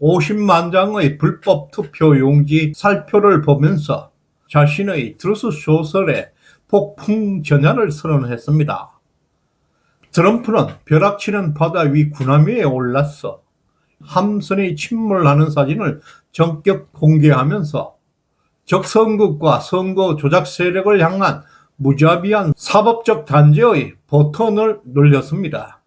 50만 장의 불법 투표 용지 살표를 보면서 자신의 트루스 소설에 폭풍 전야를 선언했습니다. 트럼프는 벼락치는 바다 위 군함 위에 올라서 함선이 침몰하는 사진을 전격 공개하면서 적선국과 선거 조작 세력을 향한 무자비한 사법적 단죄의 버튼을 눌렸습니다.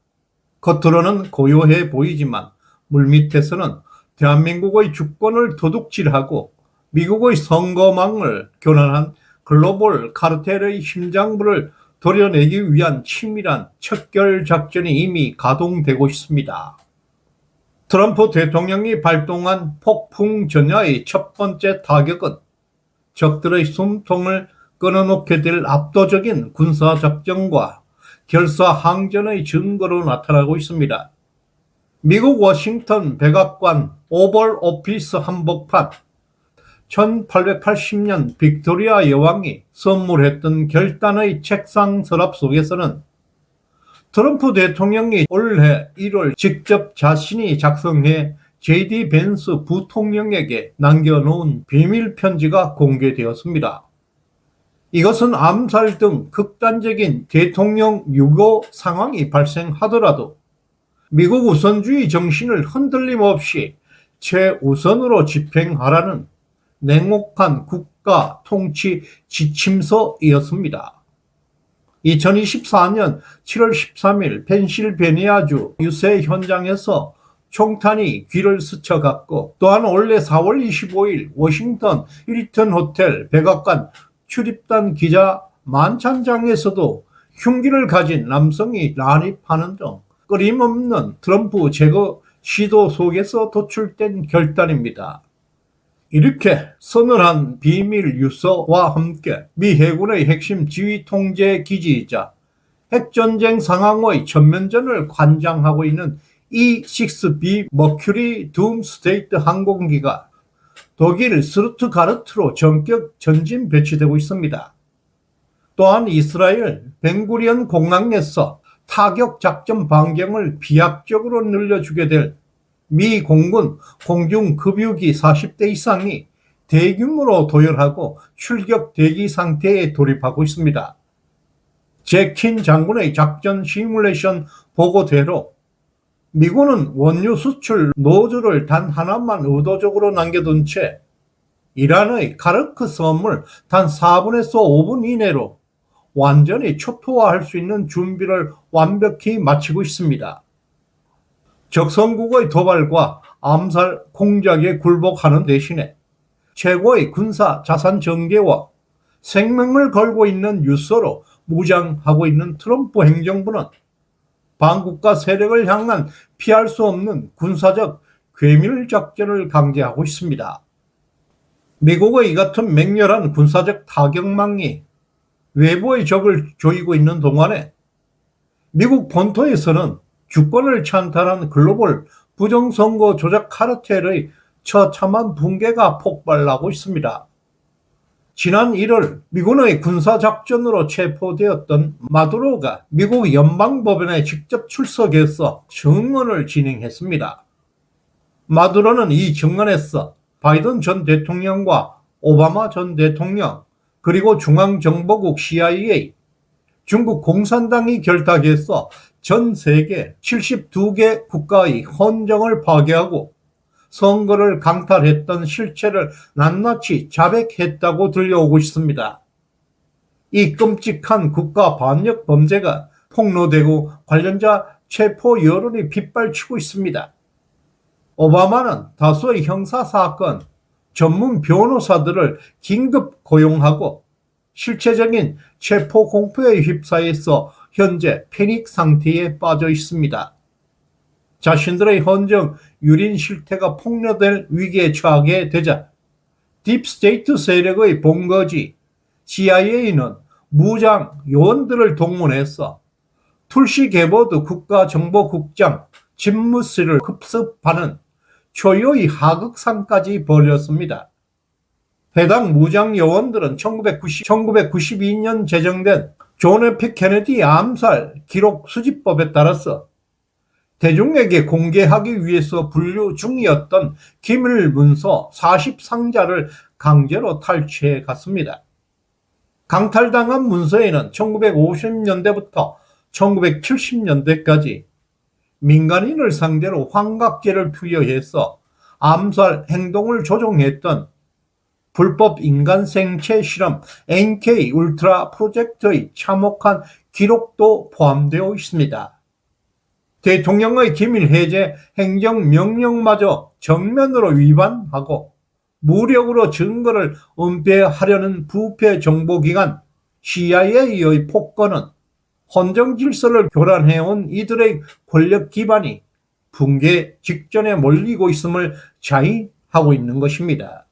겉으로는 고요해 보이지만 물밑에서는 대한민국의 주권을 도둑질하고 미국의 선거망을 교란한 글로벌 카르텔의 심장부를 도려내기 위한 치밀한 척결 작전이 이미 가동되고 있습니다. 트럼프 대통령이 발동한 폭풍 전야의 첫 번째 타격은 적들의 숨통을 끊어놓게 될 압도적인 군사작전과 결사항전의 증거로 나타나고 있습니다. 미국 워싱턴 백악관 오벌 오피스 한복판, 1880년 빅토리아 여왕이 선물했던 결단의 책상 서랍 속에서는 트럼프 대통령이 올해 1월 직접 자신이 작성해 J.D. 벤스 부통령에게 남겨놓은 비밀 편지가 공개되었습니다. 이것은 암살 등 극단적인 대통령 유고 상황이 발생하더라도 미국 우선주의 정신을 흔들림 없이 최우선으로 집행하라는 냉혹한 국가 통치 지침서이었습니다. 2024년 7월 13일 펜실베니아주 유세 현장에서 총탄이 귀를 스쳐갔고, 또한 올해 4월 25일 워싱턴 힐튼 호텔 백악관 출입단 기자 만찬장에서도 흉기를 가진 남성이 난입하는 등 끊임없는 트럼프 제거 시도 속에서 도출된 결단입니다. 이렇게 서늘한 비밀 유서와 함께 미 해군의 핵심 지휘 통제 기지이자 핵전쟁 상황의 전면전을 관장하고 있는 E-6B 머큐리 둠스데이트 항공기가 독일 스투트가르트로 전격 전진 배치되고 있습니다. 또한 이스라엘 벤구리온 공항에서 타격 작전 반경을 비약적으로 늘려주게 될 미 공군 공중급유기 40대 이상이 대규모로 도열하고 출격 대기 상태에 돌입하고 있습니다. 제킨 장군의 작전 시뮬레이션 보고대로 미군은 원유 수출 노즐을 단 하나만 의도적으로 남겨둔 채 이란의 카르크 섬을 단 4분에서 5분 이내로 완전히 초토화할 수 있는 준비를 완벽히 마치고 있습니다. 적선국의 도발과 암살 공작에 굴복하는 대신에 최고의 군사 자산 전개와 생명을 걸고 있는 유서로 무장하고 있는 트럼프 행정부는 반국가 세력을 향한 피할 수 없는 군사적 괴밀 작전을 강제하고 있습니다. 미국의 이 같은 맹렬한 군사적 타격망이 외부의 적을 조이고 있는 동안에 미국 본토에서는 주권을 찬탈한 글로벌 부정선거 조작 카르텔의 처참한 붕괴가 폭발하고 있습니다. 지난 1월 미군의 군사작전으로 체포되었던 마두로가 미국 연방법원에 직접 출석해서 증언을 진행했습니다. 마두로는 이 증언에서 바이든 전 대통령과 오바마 전 대통령, 그리고 중앙정보국 CIA, 중국 공산당이 결탁해서 전 세계 72개 국가의 헌정을 파괴하고 선거를 강탈했던 실체를 낱낱이 자백했다고 들려오고 있습니다. 이 끔찍한 국가 반역 범죄가 폭로되고 관련자 체포 여론이 빗발치고 있습니다. 오바마는 다수의 형사사건 전문 변호사들을 긴급 고용하고 실체적인 체포 공포에 휩싸여서 현재 패닉 상태에 빠져 있습니다. 자신들의 헌정 유린 실태가 폭로될 위기에 처하게 되자 딥스테이트 세력의 본거지 CIA는 무장 요원들을 동원해서 툴시 게버드 국가정보국장 집무실을 급습하는 초유의 하극상까지 벌였습니다. 해당 무장 요원들은 1992년 제정된 존 F 케네디 암살 기록 수집법에 따라서 대중에게 공개하기 위해서 분류 중이었던 기밀 문서 40상자를 강제로 탈취해 갔습니다. 강탈당한 문서에는 1950년대부터 1970년대까지 민간인을 상대로 환각제를 투여해서 암살 행동을 조종했던 불법 인간 생체 실험 NK 울트라 프로젝트의 참혹한 기록도 포함되어 있습니다. 대통령의 기밀 해제 행정명령마저 정면으로 위반하고 무력으로 증거를 은폐하려는 부패 정보기관 CIA의 폭거는 헌정 질서를 교란해온 이들의 권력 기반이 붕괴 직전에 몰리고 있음을 자인하고 있는 것입니다.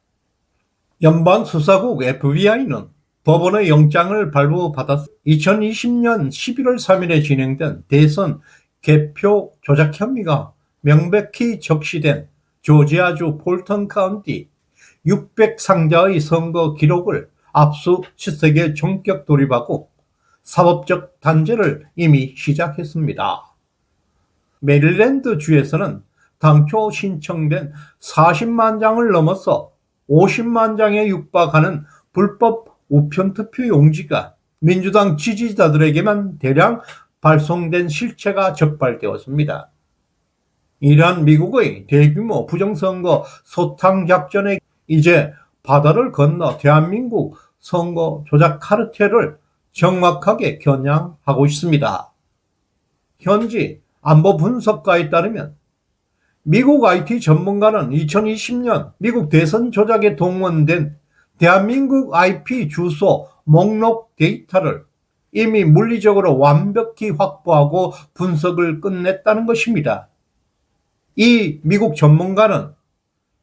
연방수사국 FBI는 법원의 영장을 발부받았 2020년 11월 3일에 진행된 대선 개표 조작 혐의가 명백히 적시된 조지아주 폴턴 카운티 600상자의 선거 기록을 압수수색에 전격 돌입하고 사법적 단죄를 이미 시작했습니다. 메릴랜드 주에서는 당초 신청된 40만 장을 넘어서 50만 장에 육박하는 불법 우편투표 용지가 민주당 지지자들에게만 대량 발송된 실체가 적발되었습니다. 이러한 미국의 대규모 부정선거 소탕작전에 이제 바다를 건너 대한민국 선거 조작 카르텔을 정확하게 겨냥하고 있습니다. 현지 안보 분석가에 따르면 미국 IT 전문가는 2020년 미국 대선 조작에 동원된 대한민국 IP 주소 목록 데이터를 이미 물리적으로 완벽히 확보하고 분석을 끝냈다는 것입니다. 이 미국 전문가는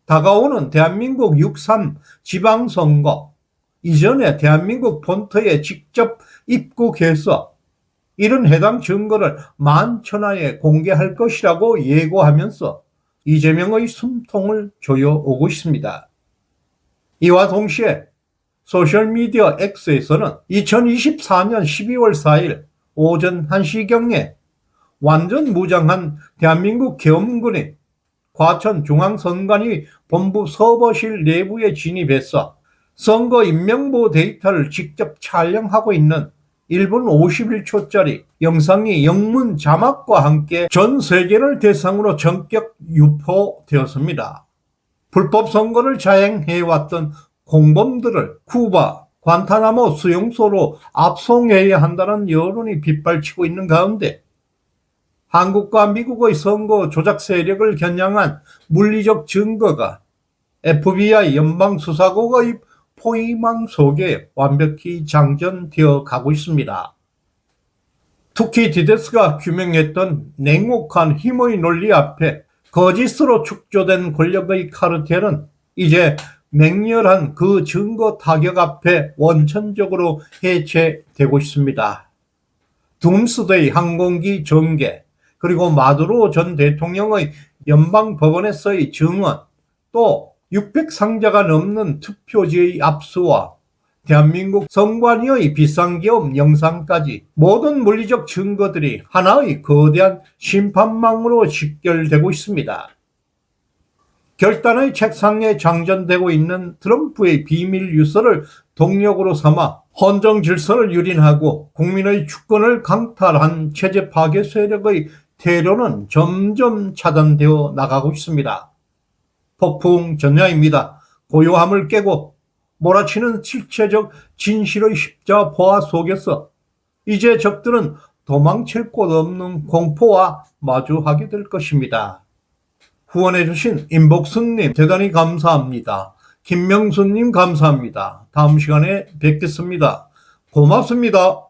다가오는 대한민국 6.3 지방선거 이전에 대한민국 본토에 직접 입국해서 이런 해당 증거를 만천하에 공개할 것이라고 예고하면서 이재명의 숨통을 조여오고 있습니다. 이와 동시에 소셜미디어 X에서는 2024년 12월 4일 오전 1시경에 완전 무장한 대한민국 계엄군이 과천중앙선관위 본부 서버실 내부에 진입해서 선거 인명보 데이터를 직접 촬영하고 있는 1분 51초짜리 영상이 영문 자막과 함께 전 세계를 대상으로 전격 유포되었습니다. 불법 선거를 자행해왔던 공범들을 쿠바, 관타나모 수용소로 압송해야 한다는 여론이 빗발치고 있는 가운데 한국과 미국의 선거 조작 세력을 겨냥한 물리적 증거가 FBI 연방수사국의 포위망 속에 완벽히 장전되어 가고 있습니다. 특히 디데스가 규명했던 냉혹한 힘의 논리 앞에 거짓으로 축조된 권력의 카르텔은 이제 맹렬한 그 증거 타격 앞에 원천적으로 해체되고 있습니다. 둠스데이 항공기 전개, 그리고 마두로 전 대통령의 연방법원에서의 증언, 또 600상자가 넘는 투표지의 압수와 대한민국 선관위의 비상계엄 영상까지 모든 물리적 증거들이 하나의 거대한 심판망으로 직결되고 있습니다. 결단의 책상에 장전되고 있는 트럼프의 비밀 유서를 동력으로 삼아 헌정 질서를 유린하고 국민의 주권을 강탈한 체제 파괴 세력의 퇴로는 점점 차단되어 나가고 있습니다. 폭풍 전야입니다. 고요함을 깨고 몰아치는 실체적 진실의 십자보화 속에서 이제 적들은 도망칠 곳 없는 공포와 마주하게 될 것입니다. 후원해주신 임복순님 대단히 감사합니다. 김명순님 감사합니다. 다음 시간에 뵙겠습니다. 고맙습니다.